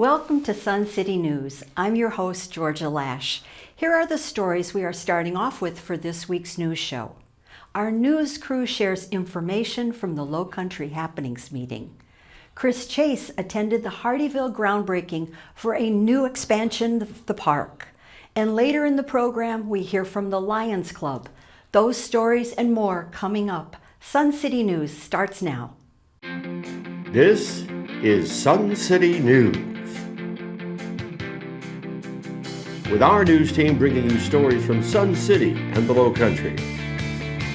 Welcome to Sun City News. I'm your host, Georgia Lash. Here are the stories we are starting off with for this week's news show. Our news crew shares information from the Low Country Happenings meeting. Chris Chase attended the Hardeeville groundbreaking for a new expansion of the park. And later in the program, we hear from the Lions Club. Those stories and more coming up. Sun City News starts now. This is Sun City News, with our news team bringing you stories from Sun City and the Low Country,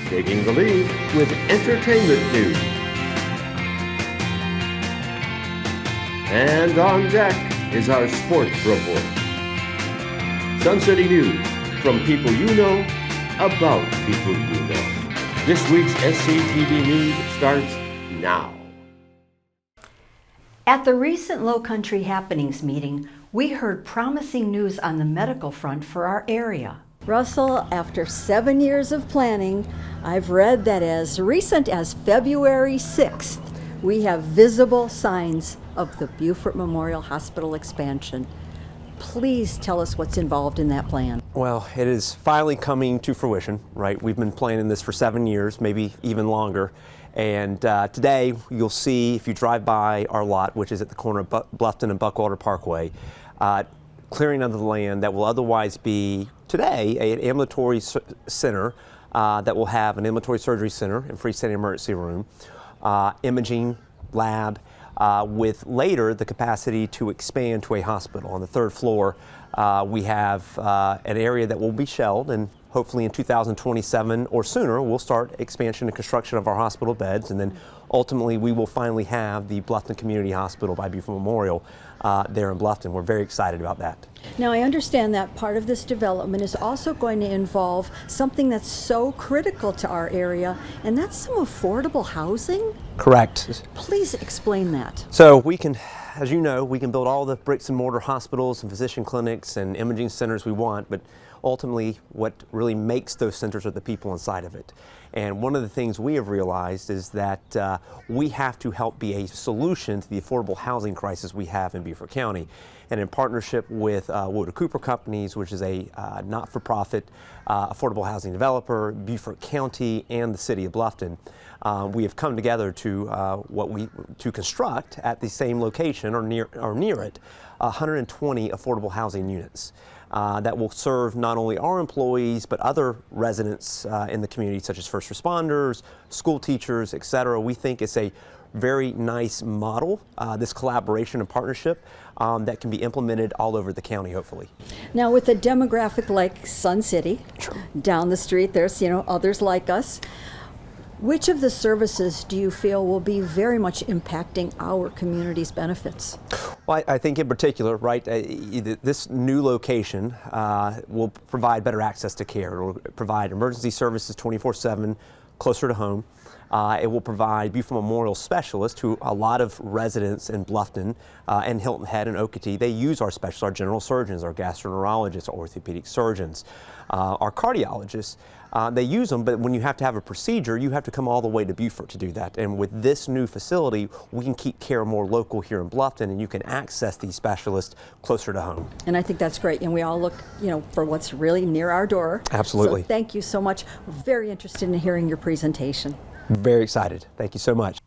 taking the lead with entertainment news. And on deck is our sports report. Sun City News, from people you know, about people you know. This week's SCTV News starts now. At the recent Low Country Happenings meeting, we heard promising news on the medical front for our area. Russell, after 7 years of planning, I've read that as recent as February 6th, we have visible signs of the Beaufort Memorial Hospital expansion. Please tell us what's involved in that plan. Well, it is finally coming to fruition, right? We've been planning this for 7 years, maybe even longer. And today you'll see, if you drive by our lot, which is at the corner of Bluffton and Buckwater Parkway, clearing of the land that will otherwise be today an ambulatory center that will have an ambulatory surgery center and freestanding emergency room, imaging lab, with later the capacity to expand to a hospital. On the third floor, we have an area that will be shelled, and hopefully in 2027 or sooner, we'll start expansion and construction of our hospital beds, and then ultimately we will finally have the Bluffton Community Hospital by Beaufort Memorial there in Bluffton. We're very excited about that. Now, I understand that part of this development is also going to involve something that's so critical to our area, and that's some affordable housing? Correct. Please explain that. So we can, as you know, we can build all the bricks and mortar hospitals and physician clinics and imaging centers we want, but ultimately what really makes those centers are the people inside of it. And one of the things we have realized is that we have to help be a solution to the affordable housing crisis we have in Beaufort County. And in partnership with Wood Cooper Companies, which is a not-for-profit affordable housing developer, Beaufort County, and the city of Bluffton, we have come together to construct at the same location or near it 120 affordable housing units that will serve not only our employees but other residents in the community, such as first responders, school teachers, etc. We think it's a very nice model, this collaboration and partnership that can be implemented all over the county, hopefully. Now, with a demographic like Sun City, sure, down the street, there's others like us. Which of the services do you feel will be very much impacting our community's benefits? Well, I think in particular, right, this new location will provide better access to care. It will provide emergency services 24/7, closer to home. It will provide Beaufort Memorial specialists, who a lot of residents in Bluffton and Hilton Head and Okatee, they use our specialists, our general surgeons, our gastroenterologists, our orthopedic surgeons, our cardiologists. They use them, but when you have to have a procedure, you have to come all the way to Beaufort to do that. And with this new facility, we can keep care more local here in Bluffton, and you can access these specialists closer to home. And I think that's great. And we all look, for what's really near our door. Absolutely. So thank you so much. We're very interested in hearing your presentation. Very excited. Thank you so much.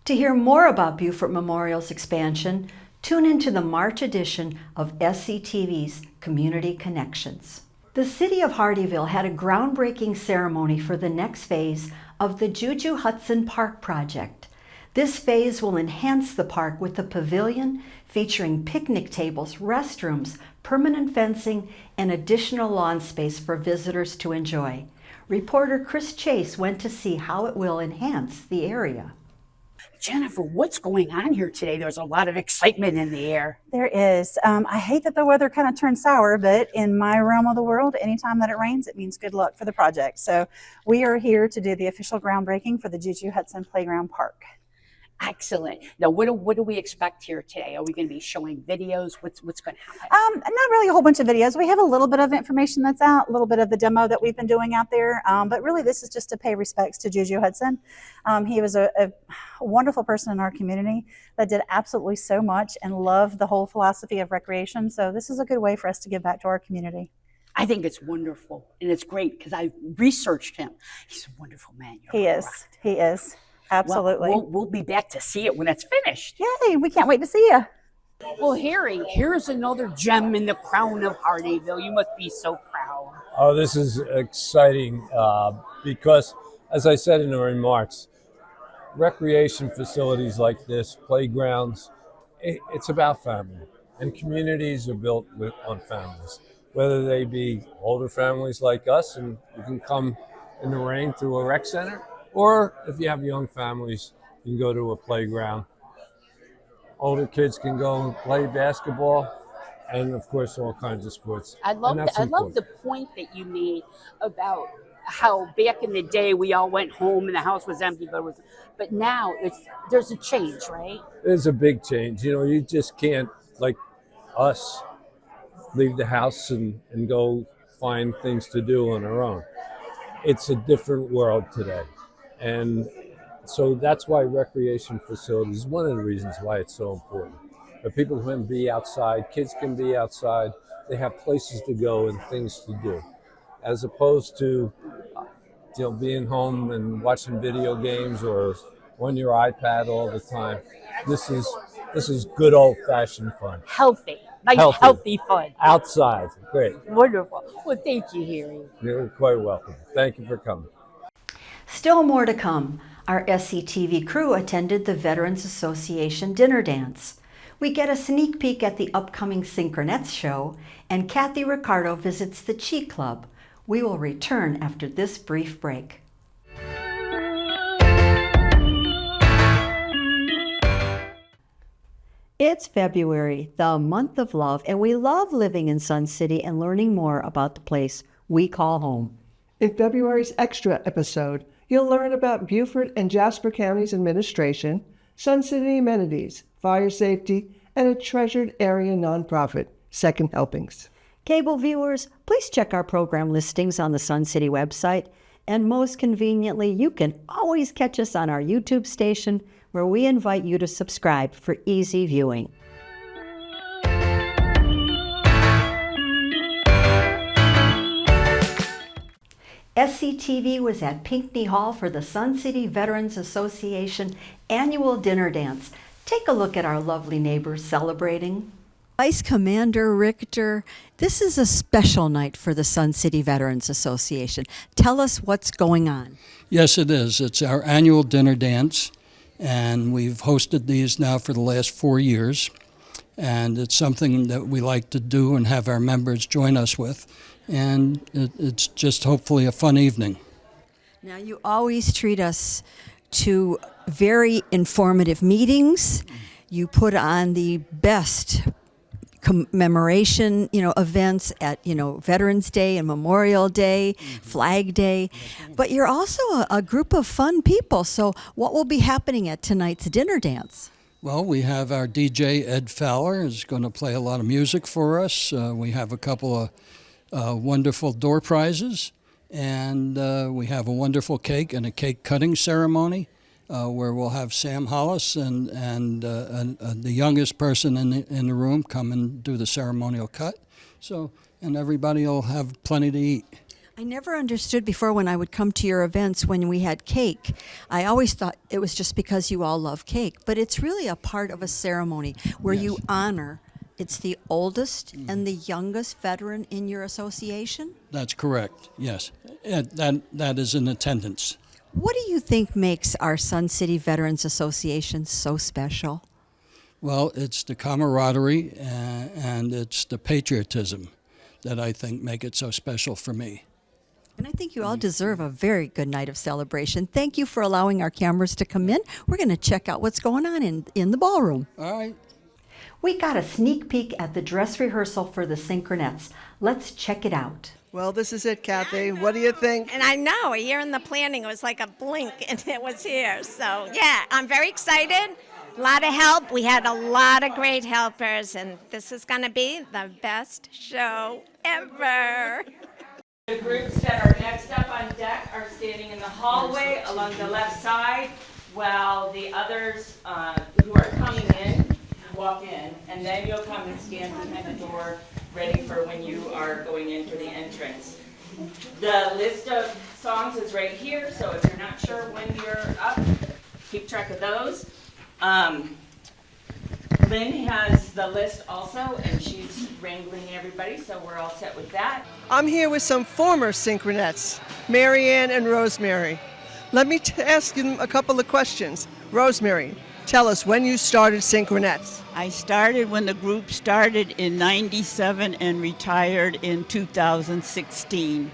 To hear more about Beaufort Memorial's expansion, tune into the March edition of SCTV's Community Connections. The city of Hardeeville had a groundbreaking ceremony for the next phase of the Juju Hudson Park project. This phase will enhance the park with a pavilion featuring picnic tables, restrooms, permanent fencing, and additional lawn space for visitors to enjoy. Reporter Chris Chase went to see how it will enhance the area. Jennifer, what's going on here today? There's a lot of excitement in the air. There is. I hate that the weather kind of turned sour, but in my realm of the world, anytime that it rains, it means good luck for the project. So we are here to do the official groundbreaking for the Juju Hudson Playground Park. Excellent. Now, what do we expect here today? Are we going to be showing videos? What's going to happen? Not really a whole bunch of videos. We have a little bit of information that's out, a little bit of the demo that we've been doing out there. But really, this is just to pay respects to Juju Hudson. He was a wonderful person in our community that did absolutely so much and loved the whole philosophy of recreation. So this is a good way for us to give back to our community. I think it's wonderful, and it's great because I researched him. He's a wonderful man. He is. Absolutely. Well, we'll be back to see it when it's finished. Yay, we can't wait to see you. Well, Harry, here's another gem in the crown of Hardeeville. You must be so proud. Oh, this is exciting because, as I said in the remarks, recreation facilities like this, playgrounds, it's about family. And communities are built on families, whether they be older families like us, and you can come in the rain through a rec center, or if you have young families, you can go to a playground. Older kids can go and play basketball, and of course, all kinds of sports. I love the point that you made about how back in the day we all went home and the house was empty, but now there's a change, right? There's a big change. You know, you just can't, like us, leave the house and go find things to do on our own. It's a different world today. And so that's why recreation facilities, one of the reasons why it's so important. But people can be outside, kids can be outside, they have places to go and things to do. As opposed to, being home and watching video games or on your iPad all the time. This is good old-fashioned fun. Healthy. Nice, healthy fun. Outside. Great. Wonderful. Well, thank you, Harry. You're quite welcome. Thank you for coming. Still more to come. Our SCTV crew attended the Veterans Association dinner dance. We get a sneak peek at the upcoming Synchronettes show, and Kathy Ricardo visits the Chi Club. We will return after this brief break. It's February, the month of love, and we love living in Sun City and learning more about the place we call home. In February's extra episode, you'll learn about Beaufort and Jasper County's administration, Sun City amenities, fire safety, and a treasured area nonprofit, Second Helpings. Cable viewers, please check our program listings on the Sun City website, and most conveniently, you can always catch us on our YouTube station, where we invite you to subscribe for easy viewing. SCTV was at Pinckney Hall for the Sun City Veterans Association annual dinner dance. Take a look at our lovely neighbors celebrating. Vice Commander Richter, this is a special night for the Sun City Veterans Association. Tell us what's going on. Yes, it is. It's our annual dinner dance, and we've hosted these now for the last 4 years. And it's something that we like to do and have our members join us with. And it's just hopefully a fun evening. Now, you always treat us to very informative meetings. You put on the best commemoration, events at, Veterans Day and Memorial Day, Flag Day. But you're also a group of fun people. So what will be happening at tonight's dinner dance? Well, we have our DJ, Ed Fowler, is going to play a lot of music for us. We have a couple of wonderful door prizes, and we have a wonderful cake and a cake cutting ceremony where we'll have Sam Hollis and the youngest person in the room come and do the ceremonial cut. So, and everybody will have plenty to eat. I never understood before when I would come to your events when we had cake. I always thought it was just because you all love cake, but it's really a part of a ceremony where Yes. you honor. It's the oldest and the youngest veteran in your association? That's correct, yes. That is in attendance. What do you think makes our Sun City Veterans Association so special? Well, it's the camaraderie and it's the patriotism that I think make it so special for me. And I think you all deserve a very good night of celebration. Thank you for allowing our cameras to come in. We're going to check out what's going on in the ballroom. All right. We got a sneak peek at the dress rehearsal for the Synchronettes. Let's check it out. Well, this is it, Kathy. What do you think? And I know, a year in the planning, it was like a blink and it was here. So, yeah, I'm very excited. A lot of help. We had a lot of great helpers, and this is going to be the best show ever. The groups that are next up on deck are standing in the hallway along the left side, while the others who are coming in walk in, and then you'll come and stand behind the door ready for when you are going in for the entrance. The list of songs is right here, so if you're not sure when you're up, keep track of those. Lynn has the list also, and she's wrangling everybody, so we're all set with that. I'm here with some former Synchronettes, Marianne and Rosemary. Let me ask you a couple of questions. Rosemary, tell us when you started Synchronettes. I started when the group started in '97 and retired in 2016.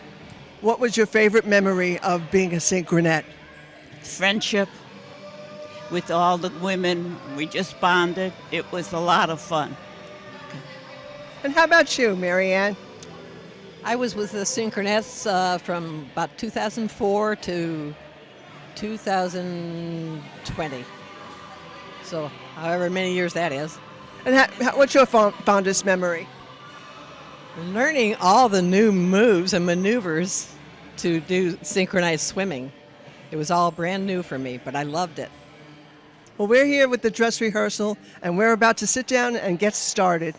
What was your favorite memory of being a Synchronette? Friendship with all the women. We just bonded. It was a lot of fun. And how about you, Marianne? I was with the Synchronettes from about 2004 to 2020. So however many years that is. And what's your fondest memory? Learning all the new moves and maneuvers to do synchronized swimming. It was all brand new for me, but I loved it. Well, we're here with the dress rehearsal, and we're about to sit down and get started.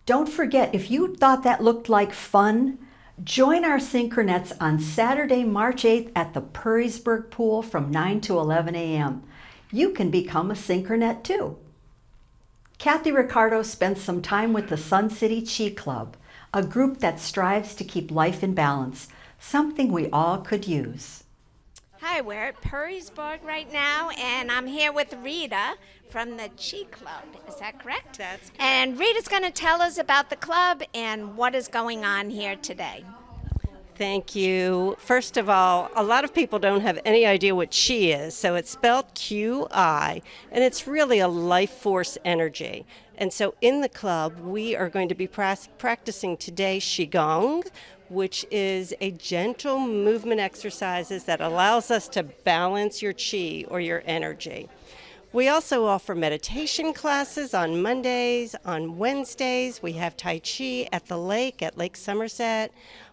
Don't forget, if you thought that looked like fun, join our Synchronettes on Saturday, March 8th at the Purrysburg Pool from 9 to 11 a.m. You can become a Synchronette too. Kathy Ricardo spent some time with the Sun City Chi Club, a group that strives to keep life in balance, something we all could use. Hi, we're at Purrysburg right now, and I'm here with Rita from the Chi Club. Is that correct? That's correct. And Rita's going to tell us about the club and what is going on here today. Thank you. First of all, a lot of people don't have any idea what Chi is, so it's spelled Q-I, and it's really a life force energy. And so in the club, we are going to be practicing today Qigong, which is a gentle movement exercises that allows us to balance your Chi or your energy. We also offer meditation classes on Mondays. On Wednesdays, we have Tai Chi at the lake, at Lake Somerset.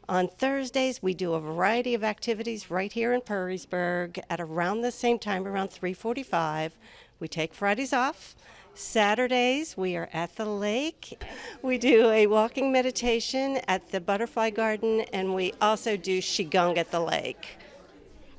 On Thursdays, we do a variety of activities right here in Purrysburg at around the same time, around 3:45. We take Fridays off. Saturdays, we are at the lake. We do a walking meditation at the butterfly garden, and we also do Qigong at the lake.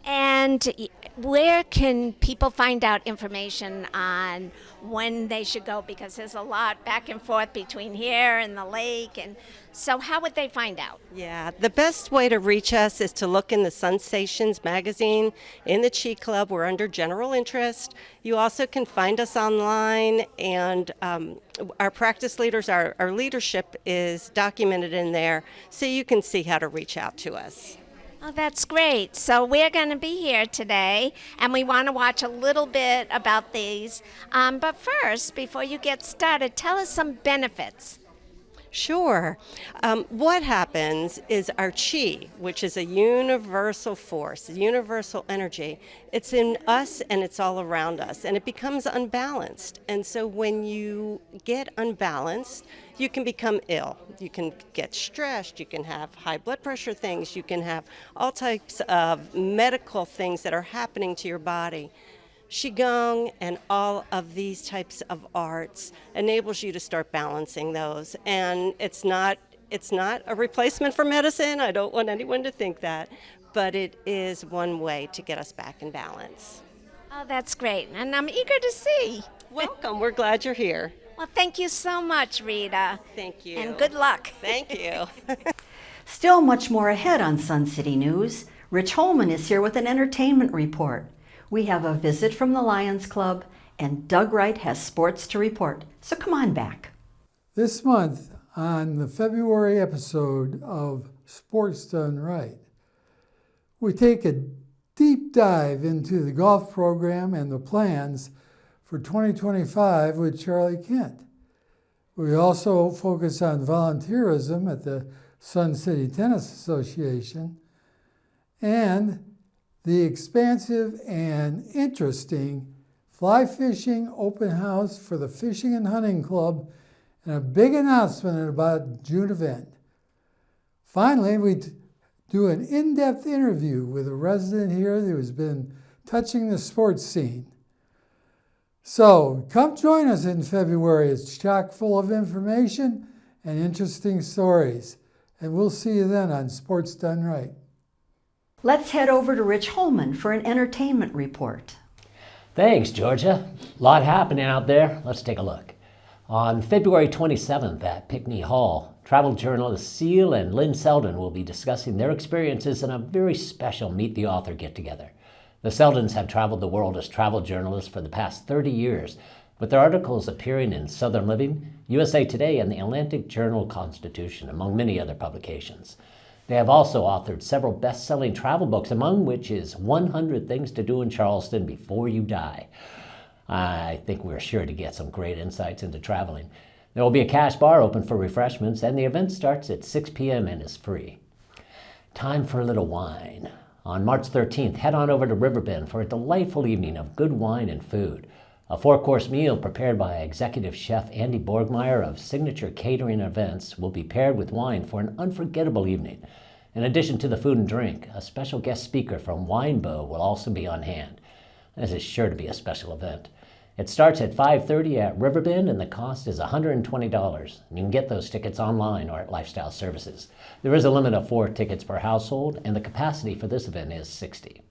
And where can people find out information on when they should go? Because there's a lot back and forth between here and the lake. And so how would they find out? Yeah, the best way to reach us is to look in the Sensations magazine in the Chi Club. We're under general interest. You also can find us online, and our practice leaders, our leadership is documented in there, so you can see how to reach out to us. Oh, that's great. So we're going to be here today, and we want to watch a little bit about these. But first, before you get started, tell us some benefits. Sure. What happens is our chi, which is a universal force, a universal energy, it's in us and it's all around us, and it becomes unbalanced. And so when you get unbalanced, you can become ill. You can get stressed, you can have high blood pressure things, you can have all types of medical things that are happening to your body. Qigong and all of these types of arts enables you to start balancing those. And it's not a replacement for medicine. I don't want anyone to think that, but it is one way to get us back in balance. Oh, that's great. And I'm eager to see. Welcome. We're glad you're here. Well, thank you so much, Rita. Thank you. And good luck. Thank you. Still much more ahead on Sun City News. Rich Holman is here with an entertainment report. We have a visit from the Lions Club, and Doug Wright has sports to report. So come on back. This month, on the February episode of Sports Done Right, we take a deep dive into the golf program and the plans for 2025 with Charlie Kent. We also focus on volunteerism at the Sun City Tennis Association and the expansive and interesting fly fishing open house for the Fishing and Hunting Club, and a big announcement about a June event. Finally, we do an in-depth interview with a resident here who has been touching the sports scene. So come join us in February. It's chock full of information and interesting stories. And we'll see you then on Sports Done Right. Let's head over to Rich Holman for an entertainment report. Thanks, Georgia. A lot happening out there. Let's take a look. On February 27th at Pinckney Hall, travel journalists Seal and Lynn Selden will be discussing their experiences in a very special Meet the Author get-together. The Seldens have traveled the world as travel journalists for the past 30 years, with their articles appearing in Southern Living, USA Today, and the Atlantic Journal-Constitution, among many other publications. They have also authored several best-selling travel books, among which is 100 Things to Do in Charleston Before You Die. I think we're sure to get some great insights into traveling. There will be a cash bar open for refreshments, and the event starts at 6 p.m. and is free. Time for a little wine. On March 13th, head on over to Riverbend for a delightful evening of good wine and food. A 4-course meal prepared by executive chef Andy Borgmeyer of Signature Catering Events will be paired with wine for an unforgettable evening. In addition to the food and drink, a special guest speaker from Winebow will also be on hand. This is sure to be a special event. It starts at 5:30 at Riverbend, and the cost is $120. You can get those tickets online or at Lifestyle Services. There is a limit of 4 tickets per household, and the capacity for this event is 60.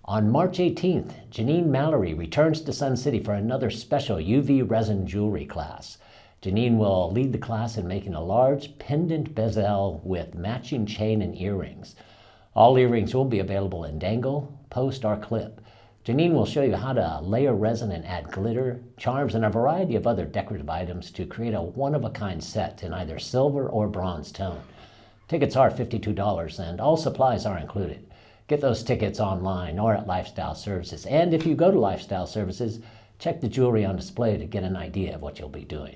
On March 18th, Janine Mallory returns to Sun City for another special UV resin jewelry class. Janine will lead the class in making a large pendant bezel with matching chain and earrings. All earrings will be available in dangle, post, or clip. Janine will show you how to layer resin and add glitter, charms, and a variety of other decorative items to create a one-of-a-kind set in either silver or bronze tone. Tickets are $52, and all supplies are included. Get those tickets online or at Lifestyle Services. And if you go to Lifestyle Services, check the jewelry on display to get an idea of what you'll be doing.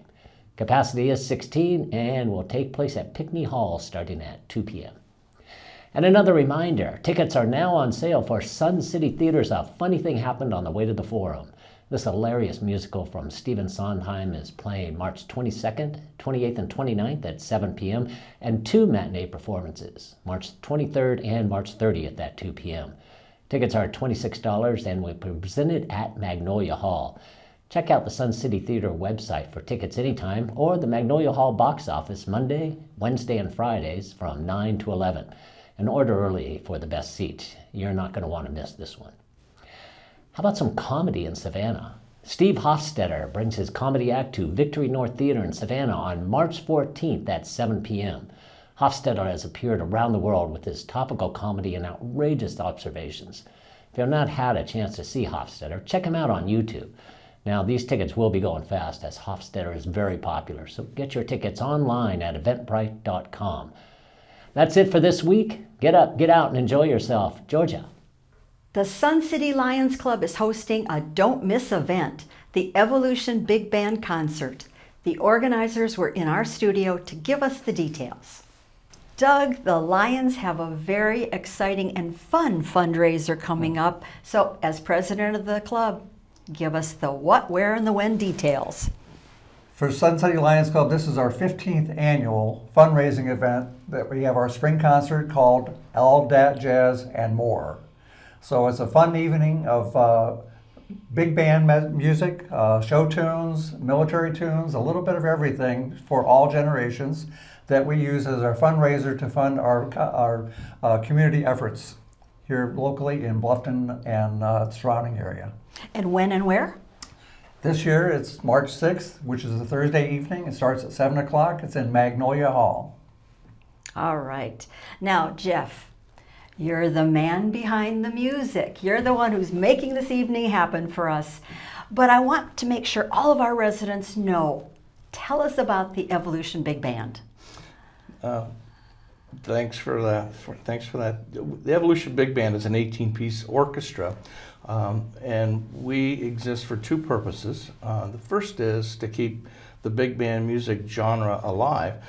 Capacity is 16 and will take place at Pinckney Hall starting at 2 p.m. And another reminder, tickets are now on sale for Sun City Theater's A Funny Thing Happened on the Way to the Forum. This hilarious musical from Stephen Sondheim is playing March 22nd, 28th, and 29th at 7 p.m. and 2 matinee performances, March 23rd and March 30th at 2 p.m. Tickets are $26 and will be presented at Magnolia Hall. Check out the Sun City Theater website for tickets anytime, or the Magnolia Hall box office Monday, Wednesday, and Fridays from 9 to 11. And order early for the best seat. You're not going to want to miss this one. How about some comedy in Savannah? Steve Hofstetter brings his comedy act to Victory North Theater in Savannah on March 14th at 7 p.m. Hofstetter has appeared around the world with his topical comedy and outrageous observations. If you've not had a chance to see Hofstetter, check him out on YouTube. Now, these tickets will be going fast as Hofstetter is very popular, so get your tickets online at eventbrite.com. That's it for this week. Get up, get out, and enjoy yourself. Georgia. The Sun City Lions Club is hosting a don't miss event, the Evolution Big Band Concert. The organizers were in our studio to give us the details. Doug, the Lions have a very exciting and fun fundraiser coming up. So as president of the club, give us the what, where, and the when details. For Sun City Lions Club, this is our 15th annual fundraising event that we have our spring concert called All Dat Jazz and More. So it's a fun evening of big band music, show tunes, military tunes, a little bit of everything for all generations that we use as our fundraiser to fund our community efforts here locally in Bluffton and surrounding area. And when and where? This year it's March 6th, which is a Thursday evening. It starts at 7 o'clock. It's in Magnolia Hall. All right. Now, Jeff, you're the man behind the music. You're the one who's making this evening happen for us. But I want to make sure all of our residents know. Tell us about the Evolution Big Band. Thanks for that. The Evolution Big Band is an 18-piece orchestra, and we exist for two purposes. The first is to keep the big band music genre alive.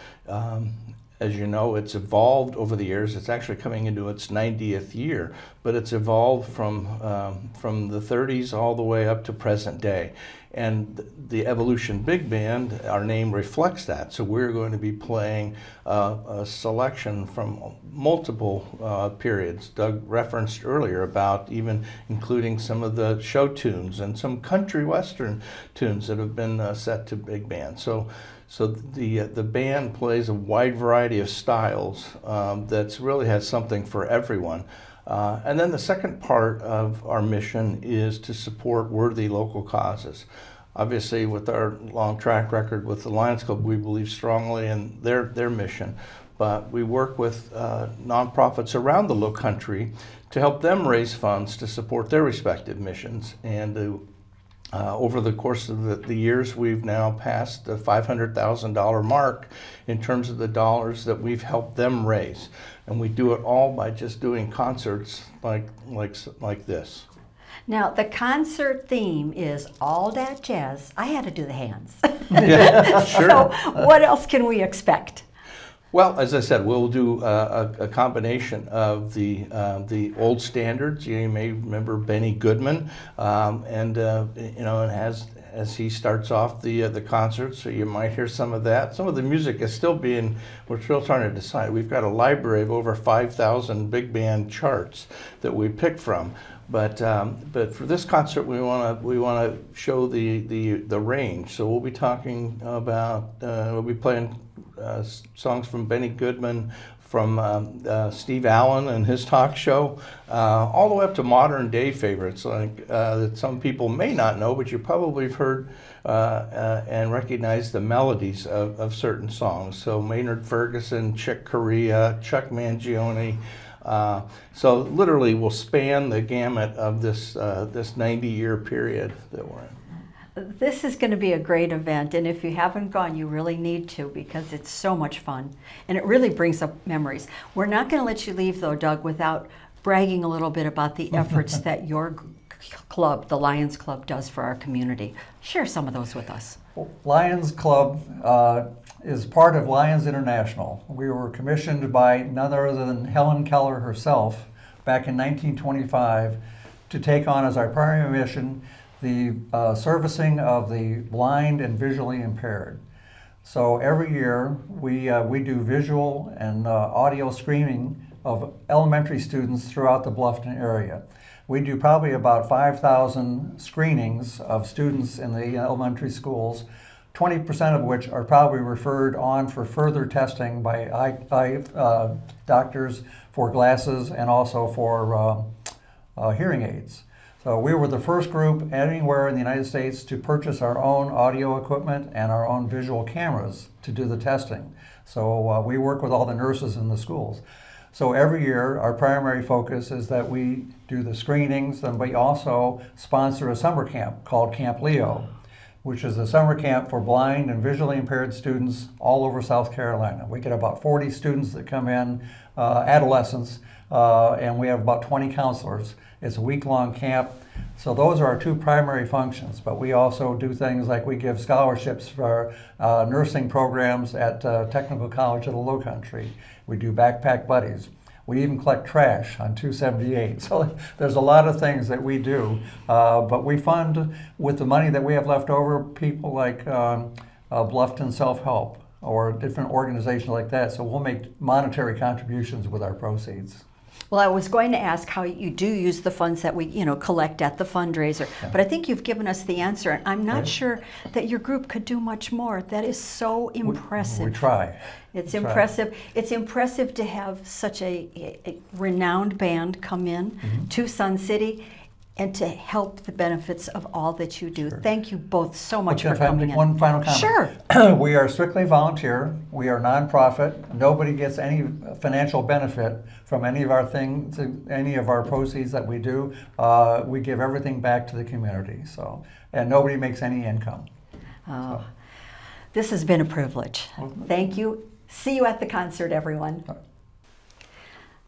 As you know, it's evolved over the years. It's actually coming into its 90th year, but it's evolved from the 30s all the way up to present day. And the Evolution Big Band, our name reflects that. So we're going to be playing a selection from multiple periods. Doug referenced earlier about even including some of the show tunes and some country western tunes that have been set to big band. So the band plays a wide variety of styles that really has something for everyone. And then the second part of our mission is to support worthy local causes. Obviously, with our long track record with the Lions Club, we believe strongly in their mission. But we work with nonprofits around the Low Country to help them raise funds to support their respective missions. And over the course of the years, we've now passed the $500,000 mark in terms of the dollars that we've helped them raise. And we do it all by just doing concerts like this. Now, the concert theme is All Dat Jazz. I had to do the hands. Yeah, sure. So what else can we expect? Well, as I said, we'll do a combination of the old standards. You may remember Benny Goodman, and as he starts off the concert, so you might hear some of that. Some of the music is we're still trying to decide. We've got a library of over 5,000 big band charts that we pick from. But for this concert, we want to show the range. So we'll be talking about we'll be playing songs from Benny Goodman, from Steve Allen and his talk show, all the way up to modern day favorites that some people may not know, but you probably have heard and recognize the melodies of certain songs. So Maynard Ferguson, Chick Corea, Chuck Mangione. So literally we'll span the gamut of this 90-year period that we're in. This is going to be a great event, and if you haven't gone, you really need to, because it's so much fun, and it really brings up memories. We're not going to let you leave, though, Doug, without bragging a little bit about the efforts that your club, the Lions Club, does for our community. Share some of those with us. Lions Club is part of Lions International. We were commissioned by none other than Helen Keller herself back in 1925 to take on as our primary mission the servicing of the blind and visually impaired. So every year we do visual and audio screening of elementary students throughout the Bluffton area. We do probably about 5,000 screenings of students in the elementary schools, 20% of which are probably referred on for further testing by eye doctors for glasses and also for hearing aids. So we were the first group anywhere in the United States to purchase our own audio equipment and our own visual cameras to do the testing. So we work with all the nurses in the schools. So every year, our primary focus is that we do the screenings, and we also sponsor a summer camp called Camp Leo, which is a summer camp for blind and visually impaired students all over South Carolina. We get about 40 students that come in, adolescents, and we have about 20 counselors. It's a week-long camp. So those are our two primary functions, but we also do things like we give scholarships for nursing programs at Technical College of the Lowcountry. We do backpack buddies. We even collect trash on 278. So there's a lot of things that we do, but we fund, with the money that we have left over, people like Bluffton Self-Help or different organizations like that. So we'll make monetary contributions with our proceeds. Well, I was going to ask how you do use the funds that we, collect at the fundraiser, but I think you've given us the answer, and I'm not sure that your group could do much more. That is so impressive. We try. It's impressive. It's impressive to have such a renowned band come in to Sun City and to help the benefits of all that you do. Thank you both so much for coming in. One final comment. Sure. We are strictly volunteer. We are nonprofit. Nobody gets any financial benefit from any of our things, any of our proceeds that we do. We give everything back to the community. So, and nobody makes any income. Oh, this has been a privilege. Thank you. See you at the concert, everyone.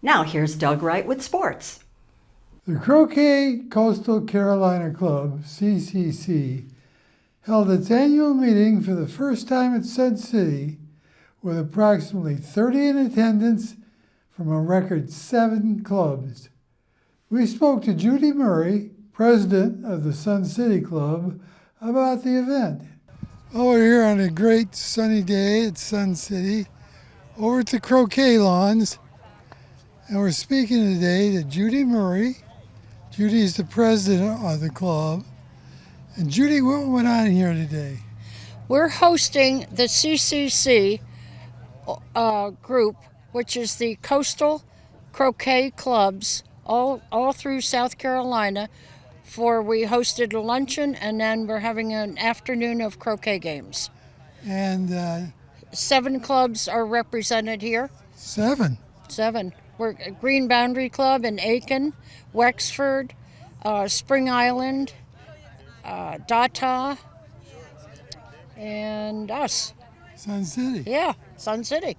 Now here's Doug Wright with sports. The Croquet Coastal Carolina Club, CCC, held its annual meeting for the first time at Sun City with approximately 30 in attendance from a record 7 clubs. We spoke to Judy Murray, president of the Sun City Club, about the event. Oh, we're here on a great sunny day at Sun City over at the croquet lawns, and we're speaking today to Judy Murray. Judy is the president of the club. And Judy, what went on here today? We're hosting the CCC group, which is the Coastal Croquet Clubs all through South Carolina. We hosted a luncheon, and then we're having an afternoon of croquet games. And 7 clubs are represented here. 7? 7. We're Green Boundary Club in Aiken, Wexford, Spring Island, Data, and us. Sun City. Yeah, Sun City.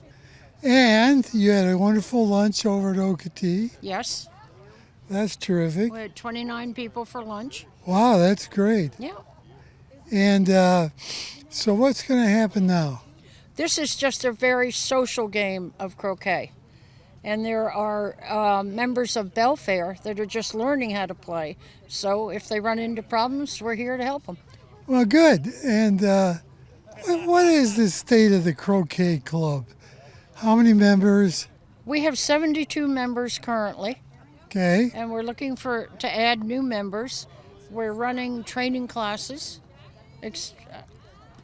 And you had a wonderful lunch over at Okatee. Yes. That's terrific. We had 29 people for lunch. Wow, that's great. Yeah. And so what's going to happen now? This is just a very social game of croquet. And there are members of Beaufort that are just learning how to play. So if they run into problems, we're here to help them. Well, good. And what is the state of the croquet club? How many members? We have 72 members currently. Okay. And we're looking to add new members. We're running training classes,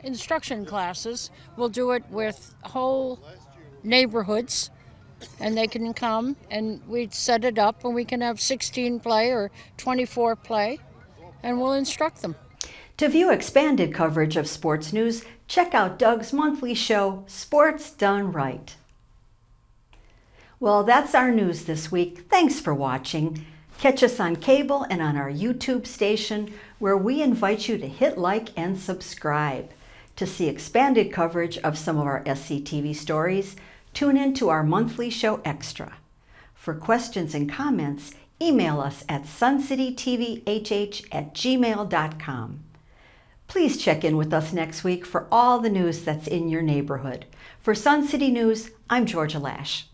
instruction classes. We'll do it with whole neighborhoods. And they can come, and we set it up, and we can have 16 play or 24 play, and we'll instruct them. To view expanded coverage of sports news, check out Doug's monthly show, Sports Done Right. Well, that's our news this week. Thanks for watching. Catch us on cable and on our YouTube station, where we invite you to hit like and subscribe. To see expanded coverage of some of our SCTV stories, tune in to our monthly show Extra. For questions and comments, email us at suncitytvhh@gmail.com. Please check in with us next week for all the news that's in your neighborhood. For Sun City News, I'm Georgia Lash.